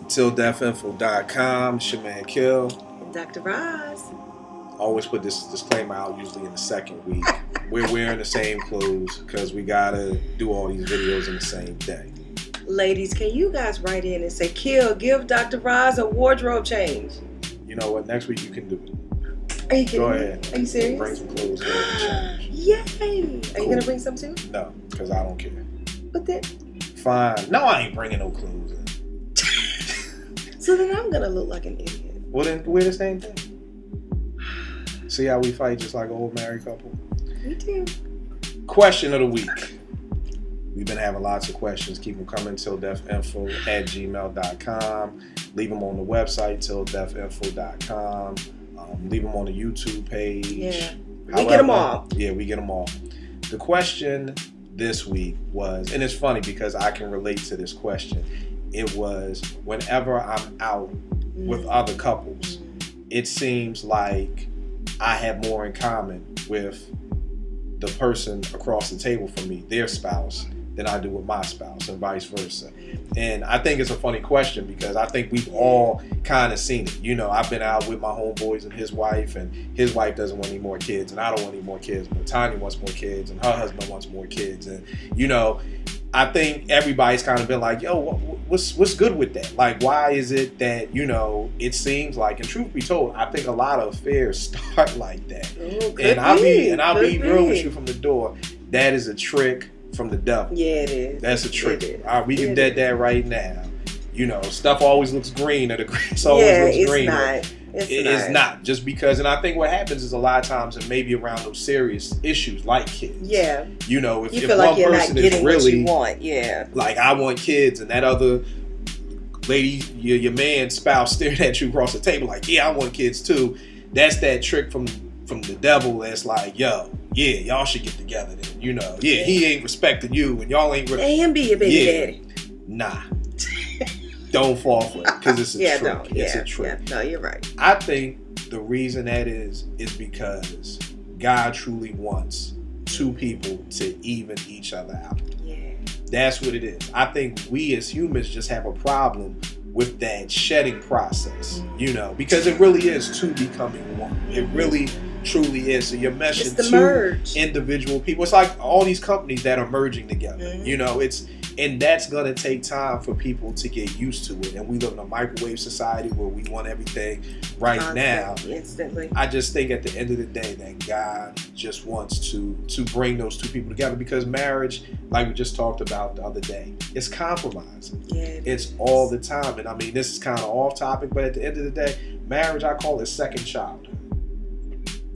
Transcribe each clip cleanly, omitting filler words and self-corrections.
TillDeathInfo.com. It's your man Kill. And Dr. Roz. Always put this disclaimer out usually in the second week. We're wearing the same clothes because we gotta do all these videos in the same day. Ladies, can you guys write in and say, Kill, give Dr. Roz a wardrobe change? You know what? Next week you can do it. Are you kidding Go me? ahead. Are you serious? Bring some clothes here and change. Yay! Are you gonna bring some too? No, because I don't care. But then, Fine. No, I ain't bringing no clothes in. so then I'm gonna look like an idiot. Well, then wear the same thing. See how we fight just like an old married couple? Me too. Question of the week. We've been having lots of questions. Keep them coming. TillDeathInfo@gmail.com. Leave them on the website, TillDeathInfo.com. Leave them on the YouTube page. Yeah. We get them all. Yeah, we get them all. The question this week was, and it's funny because I can relate to this question. It was, whenever I'm out with other couples, it seems like I have more in common with the person across the table from me, their spouse, than I do with my spouse, and vice versa. And I think it's a funny question because I think we've all kind of seen it. You know, I've been out with my homeboys and his wife doesn't want any more kids, and I don't want any more kids, but Tanya wants more kids, and her husband wants more kids. And, you know, I think everybody's kind of been like, yo, what's good with that? Like, why is it that, you know, it seems like, and truth be told, I think a lot of affairs start like that. I'll be real with you from the door. That is a trick from the devil. Yeah, it is. That's a trick. All right, we can dead that right now. You know, stuff always looks green, or the grass always looks green. It's not. Just because, and I think what happens is a lot of times, and maybe around those serious issues like kids. Yeah. You know, if feel like one you're person not getting is really what you want, like, I want kids, and that other lady, your man spouse staring at you across the table like, yeah, I want kids too. That's that trick from the devil. That's like, yo, yeah, y'all should get together then. You know, yeah, he ain't respecting you, and y'all ain't. And be your baby daddy. Nah. Don't fall for it because it's a trick. No, it's a trick. Yeah, no, you're right. I think the reason that is because God truly wants two people to even each other out. Yeah. That's what it is. I think we as humans just have a problem with that shedding process, you know, because it really is two becoming one. It really truly is. So you're meshing two individual people. It's like all these companies that are merging together. You know, and that's going to take time for people to get used to it. And we live in a microwave society where we want everything right now. Instantly. I just think at the end of the day that God just wants to bring those two people together, because marriage, like we just talked about the other day, it's compromising. Yeah, it's all the time. And I mean, this is kind of off topic, but at the end of the day, marriage, I call it second childhood.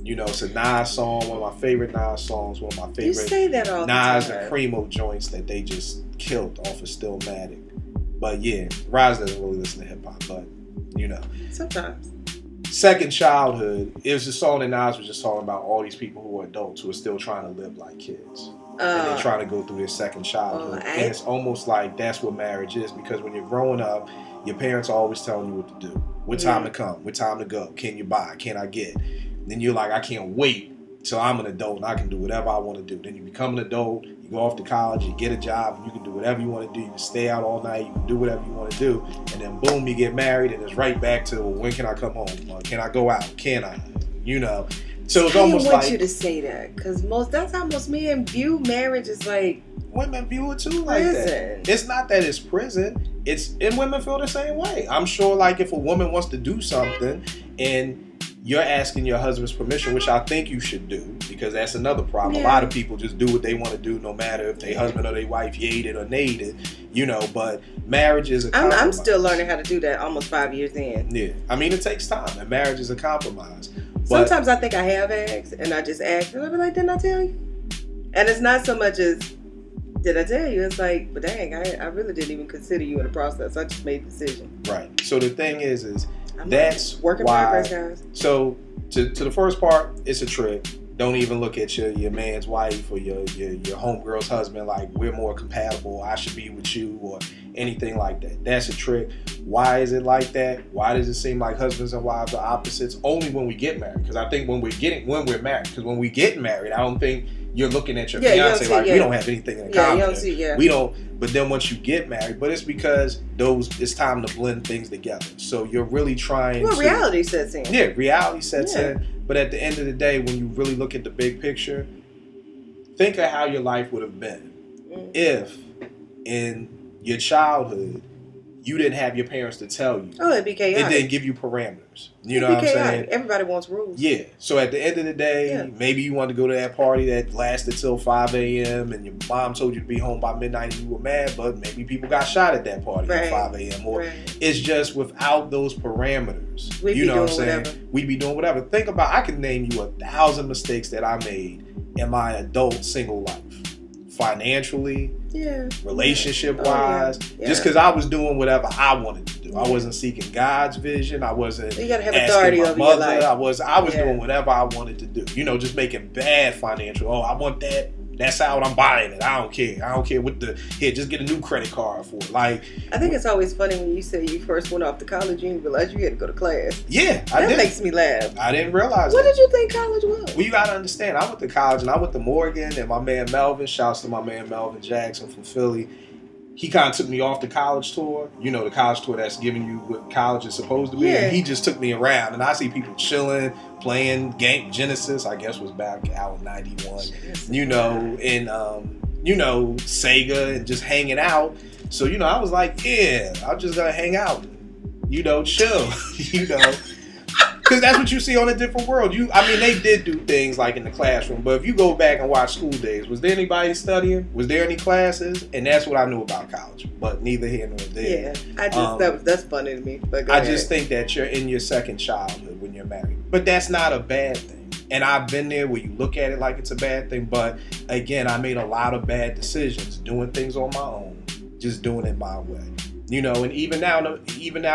You know, it's a Nas song, one of my favorite Nas songs, one of my favorite you say that all Nas the time. and Primo joints that they just killed off of Stillmatic. But yeah, Roz doesn't really listen to hip hop, but you know. Sometimes. Second childhood, it was a song that Nas was just talking about all these people who are adults who are still trying to live like kids. And they're trying to go through their second childhood. And it's almost like that's what marriage is, because when you're growing up, your parents are always telling you what to do. What time to come? What time to go? Can you buy? Can I get? Then you're like, I can't wait till I'm an adult and I can do whatever I want to do. Then you become an adult, you go off to college, you get a job, and you can do whatever you want to do. You can stay out all night, you can do whatever you want to do. And then boom, you get married, and it's right back to, well, when can I come home? Can I go out? Can I? You know. So it's almost like, I want you to say that, because that's how most men view marriage. Is like, women view it too like that. It's not that it's prison. And women feel the same way. I'm sure, like, if a woman wants to do something and you're asking your husband's permission, which I think you should do, because that's another problem. A lot of people just do what they want to do, no matter if their husband or their wife yayed it or nayed it, you know. But marriage is a compromise. I'm still learning how to do that almost 5 years in. Yeah. I mean, it takes time, and marriage is a compromise. Sometimes I think I have asked, and I just asked, and I'll be like, didn't I tell you? And it's not so much as, did I tell you? It's like, but dang, I really didn't even consider you in the process. I just made the decision. Right. So the thing is that's working why. Progress, guys. So to the first part, it's a trick. Don't even look at your man's wife or your homegirl's husband like, we're more compatible, I should be with you, or anything like that. That's a trick. Why is it like that? Why does it seem like husbands and wives are opposites? Only when we get married. Because I think when we're married, because when we get married, I don't think you're looking at your Yeah, you fiance don't see- like yeah. we don't have anything in Yeah, common. you don't see- yeah. We don't. But then once you get married, but it's because it's time to blend things together. So you're really trying. Well, to, reality sets in. Yeah, reality sets Yeah. in. But at the end of the day, when you really look at the big picture, think of how your life would have been if in your childhood you didn't have your parents to tell you. Oh, it'd be chaotic. It didn't give you parameters. You It'd know be what I'm chaotic. saying? Everybody wants rules. Yeah. So at the end of the day, Yeah. maybe you wanted to go to that party that lasted till 5 a.m. and your mom told you to be home by midnight and you were mad, but maybe people got shot at that party Right. at 5 a.m. Or Right. it's just without those parameters. We'd you be know what I'm doing saying? whatever. We'd be doing whatever. Think about, I can name you 1,000 mistakes that I made in my adult single life. Financially, Yeah. relationship Oh, yeah. wise, Yeah. just because I was doing whatever I wanted to do. I wasn't seeking God's vision. I wasn't You gotta have asking authority my over your mother. life. I was Yeah. doing whatever I wanted to do. You know, just making bad financial. Oh, I want that. That's how I'm buying it. I don't care. I don't care what just get a new credit card for it. Like, I think it's always funny when you say you first went off to college, you didn't realize you had to go to class. yeah, I That did. makes me laugh. I didn't realize What that. did you think college was? Well, you gotta understand, I went to college and I went to Morgan, and my man Melvin, shouts to my man Melvin Jackson from Philly. He kind of took me off the college tour, you know, the college tour that's giving you what college is supposed to be. Yeah. And he just took me around, and I see people chilling, playing game. Genesis, I guess, was back out in '91, you know, and you know, Sega, and just hanging out. So, you know, I was like, yeah, I'm just gonna hang out, you know, chill, you know. Because that's what you see on a different world. I mean, they did do things like in the classroom, but if you go back and watch School Days, was there anybody studying? Was there any classes? And that's what I knew about college. But neither here nor there. Yeah, I just that's funny to me. But go I ahead. just think that you're in your second childhood when you're married. But that's not a bad thing. And I've been there where you look at it like it's a bad thing. But again, I made a lot of bad decisions, doing things on my own, just doing it my way. You know, and even now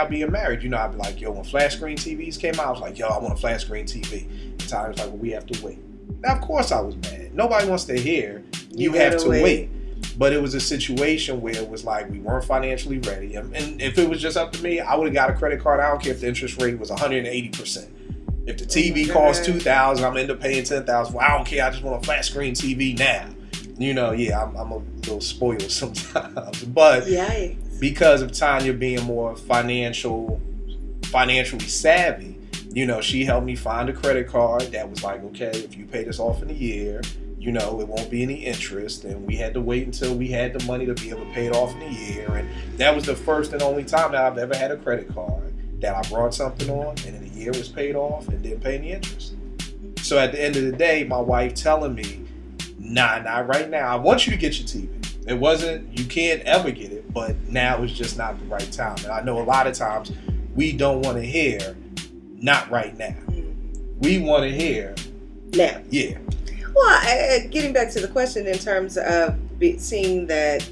being married, you know, I'd be like, yo, when flat screen TVs came out, I was like, yo, I want a flat screen TV. And Tyler's like, well, we have to wait. Now, of course I was mad. Nobody wants to hear you have gotta to wait. But it was a situation where it was like we weren't financially ready. And if it was just up to me, I would have got a credit card. I don't care if the interest rate was 180%. If the TV costs $2,000, I'm gonna end up paying $10,000. Well, I don't care. I just want a flat screen TV now. You know, yeah, I'm a little spoiled sometimes, but because of Tanya being more financially savvy, you know, she helped me find a credit card that was like, okay, if you pay this off in a year, you know, it won't be any interest. And we had to wait until we had the money to be able to pay it off in a year. And that was the first and only time that I've ever had a credit card that I brought something on and in a year was paid off and didn't pay any interest. So at the end of the day, my wife telling me, nah, not right now. I want you to get your TV. It wasn't, you can't ever get it, but now is just not the right time. And I know a lot of times we don't want to hear, not right now. We want to hear, now. Yeah. Well, getting back to the question in terms of seeing that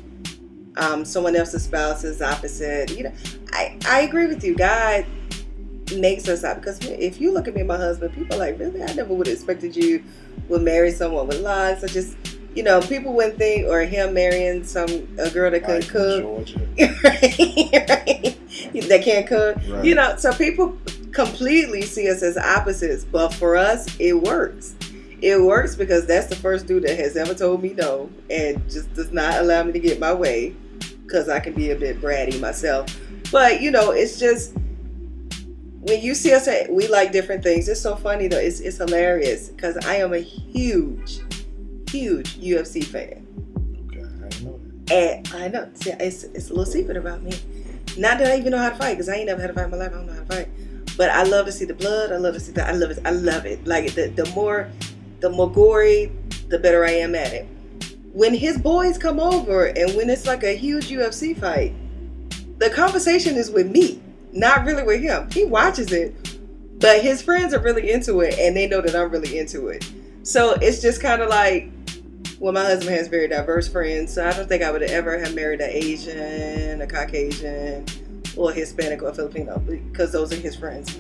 someone else's spouse is opposite, you know, I agree with you. God makes us up, because if you look at me and my husband, people are like, really, I never would have expected you would marry someone with locks. I just, you know, people wouldn't think, or him marrying a girl that couldn't cook, right? That can't cook, Right. You know. So people completely see us as opposites, but for us, it works. It works because that's the first dude that has ever told me no, and just does not allow me to get my way, because I can be a bit bratty myself. But you know, it's just, when you see us, we like different things. It's so funny though. It's hilarious because I am a huge UFC fan. Okay, I didn't know that. And I know, see, it's a little secret about me. Not that I even know how to fight, because I ain't never had a fight in my life. I don't know how to fight. But I love to see the blood. I love to see that. I love it. I love it. Like the more gory, the better I am at it. When his boys come over and when it's like a huge UFC fight, the conversation is with me, not really with him. He watches it, but his friends are really into it, and they know that I'm really into it. So it's just kind of like, well, my husband has very diverse friends, so I don't think I would ever have married an Asian, a Caucasian, or a Hispanic or a Filipino, because those are his friends.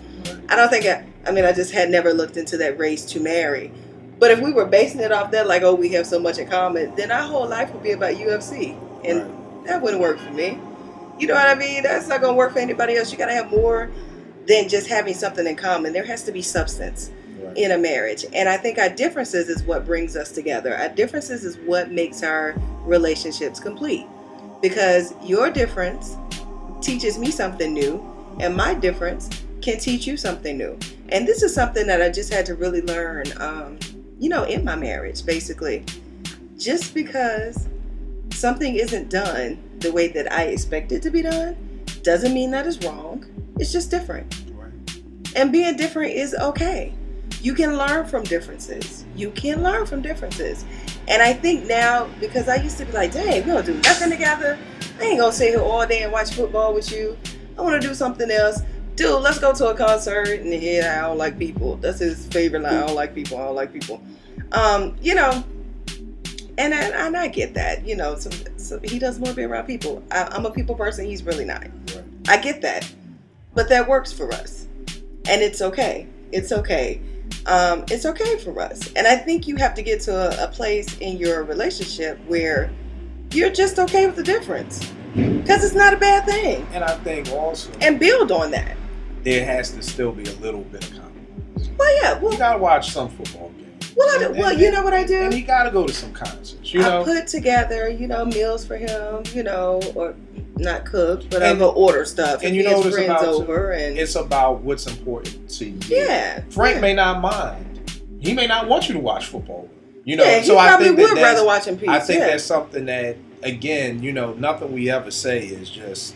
I don't think I just had never looked into that race to marry. But if we were basing it off that, like, oh, we have so much in common, then our whole life would be about UFC. And that wouldn't work for me. You know what I mean? That's not going to work for anybody else. You got to have more than just having something in common. There has to be substance. Right. in a marriage. And I think our differences is what brings us together. Our differences is what makes our relationships complete. Because your difference teaches me something new, and my difference can teach you something new. And this is something that I just had to really learn, in my marriage, basically. Just because something isn't done the way that I expect it to be done doesn't mean that it's wrong. It's just different. Right. And being different is okay. You can learn from differences. And I think now, because I used to be like, dang, we don't do nothing together. I ain't gonna sit here all day and watch football with you. I want to do something else. Dude, let's go to a concert. And I don't like people. That's his favorite line. I don't like people. And I get that. So he doesn't want to be around people. I'm a people person. He's really not. Right. I get that. But that works for us. And it's okay. It's okay for us. And I think you have to get to a place in your relationship where you're just okay with the difference. Because it's not a bad thing. And I think also... And build on that. There has to still be a little bit of compromise. Well, yeah. You got to watch some football games. You know what I do? And he got to go to some concerts, I put together, meals for him, or not cook, but I go order stuff. And he has friends over. And it's about what's important to you. Yeah. Frank may not mind. He may not want you to watch football. He probably would rather watch in peace. I think that's something that, again, nothing we ever say is just...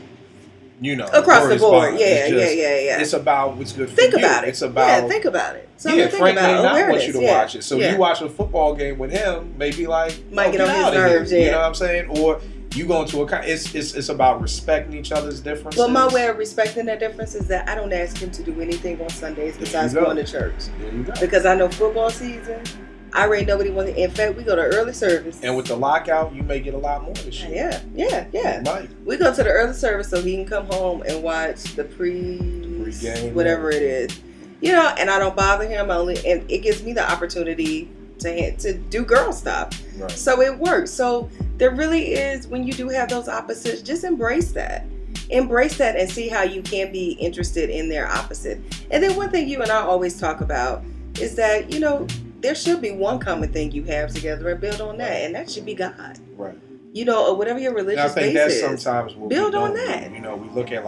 across the board, yeah. It's about what's good for think you. About it. It's about think about it. Frank may not want you to watch it. So you watch a football game with him, maybe might get on his nerves. You know what I'm saying? Or you go into it's about respecting each other's differences. Well, my way of respecting that difference is that I don't ask him to do anything on Sundays besides going to church. There you go. Because I know football season. I already know what he wants. In fact, we go to early service. And with the lockout, you may get a lot more this year. Yeah. You might. We go to the early service so he can come home and watch the pre-game, whatever it is. And I don't bother him. And it gives me the opportunity to do girl stuff. Right. So it works. So there really is, when you do have those opposites, just embrace that. Embrace that and see how you can be interested in their opposite. And then one thing you and I always talk about is that, there should be one common thing you have together and build on that. And that should be God. Right. Or whatever your religious base is. I think that's sometimes what build on that. We look at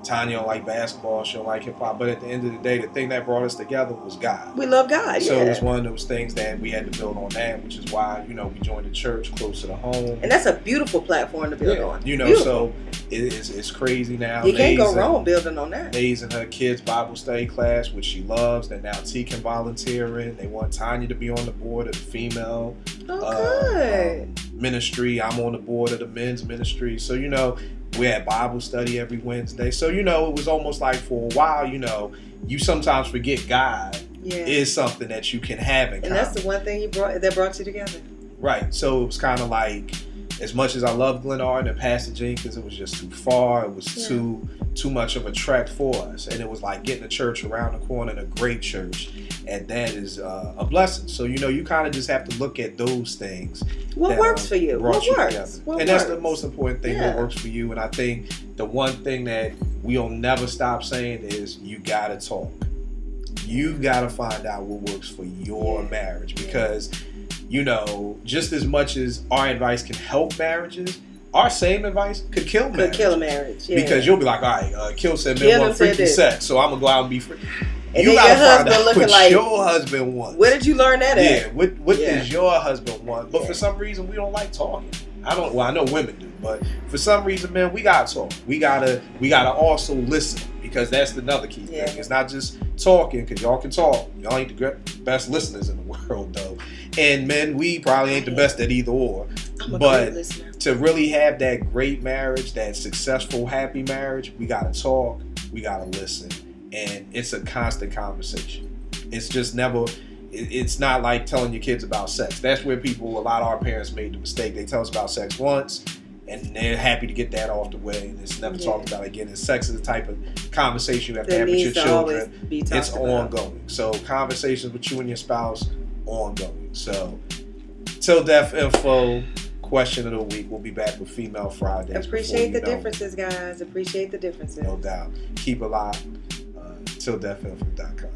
Tanya don't like basketball, she don't like hip hop, but at the end of the day, the thing that brought us together was God. We love God. So it was one of those things that we had to build on that, which is why we joined the church closer to home. And that's a beautiful platform to build on. So it's crazy now. You can't go wrong building on that. Lay's in her kids' Bible study class, which she loves. That now T can volunteer in. They want Tanya to be on the board of the female ministry. I'm on the board of the men's ministry. So we had Bible study every Wednesday. So, it was almost like for a while, you sometimes forget God is something that you can have in common. And that's the one thing that brought you together. Right. So it was kind of like, as much as I love Glen Arden and Pastor Jenkins, it was just too far. It was too much of a trek for us. And it was like getting a church around the corner, and a great church. And that is a blessing. So, you kind of just have to look at those things. What works for you? What works? That's the most important thing, what works for you. And I think the one thing that we'll never stop saying is you got to talk. You've got to find out what works for your marriage. Because, just as much as our advice can help marriages, our same advice could kill marriage. Could kill a marriage, Because you'll be like, all right, Kill said men want freaky sex, so I'm going to go out and be free. And you gotta find out what your husband wants. Where did you learn that at? Yeah, what does your husband want? But for some reason, we don't like talking. I know women do, but for some reason, man, we gotta talk. We gotta also listen, because that's another key thing. It's not just talking, because y'all can talk. Y'all ain't the best listeners in the world, though. And men, we probably ain't the best at either or. But to really have that great marriage, that successful, happy marriage, we gotta talk. We gotta listen. And it's a constant conversation. It's just never, it's not like telling your kids about sex. That's where a lot of our parents made the mistake. They tell us about sex once, and they're happy to get that off the way, and it's never talked about again. And sex is the type of conversation you have to have with your children. It's ongoing. So conversations with you and your spouse, ongoing. So, Till Death Info, question of the week. We'll be back with Female Fridays. Appreciate the differences, guys. Appreciate the differences. No doubt. Keep it live. TillDeathInfo.com.